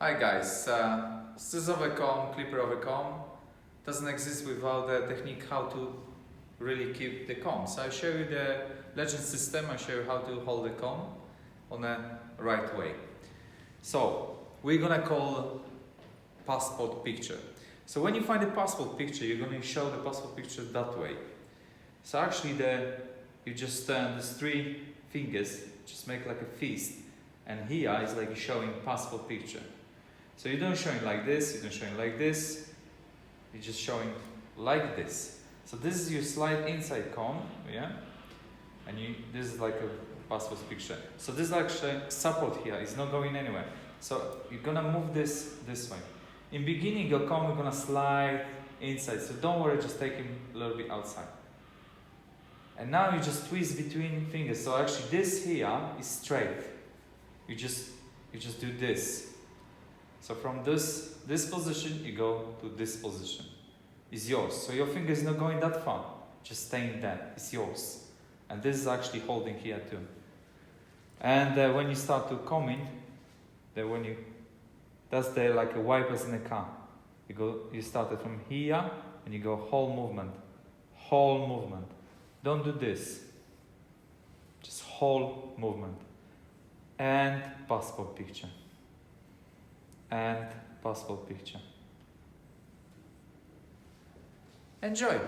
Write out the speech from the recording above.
Hi guys, scissors of a comb, clipper of a comb doesn't exist without the technique how to really keep the comb. So I show you the legend system, I show you how to hold the comb on a right way. So we're gonna call passport picture. So when you find a passport picture, you're gonna show the passport picture that way. So actually you just turn these three fingers, just make like a fist, and here is like showing passport picture. So you don't show it like this, you don't show it like this, you're just showing like this. So this is your slide inside comb, yeah? And this is like a passport picture. So this is actually support here, it's not going anywhere. So you're gonna move this way. In beginning, your comb is gonna slide inside, so don't worry, just take him a little bit outside. And now you just twist between fingers, so actually this here is straight. You just do this. So from this position, you go to this position. It's yours. So your finger is not going that far. Just staying there. It's yours. And this is actually holding here too. And when you start to combing, that's the like a wipers in a car. You start it from here and you go whole movement. Whole movement. Don't do this. Just whole movement. And passport picture. And passport picture. Enjoy!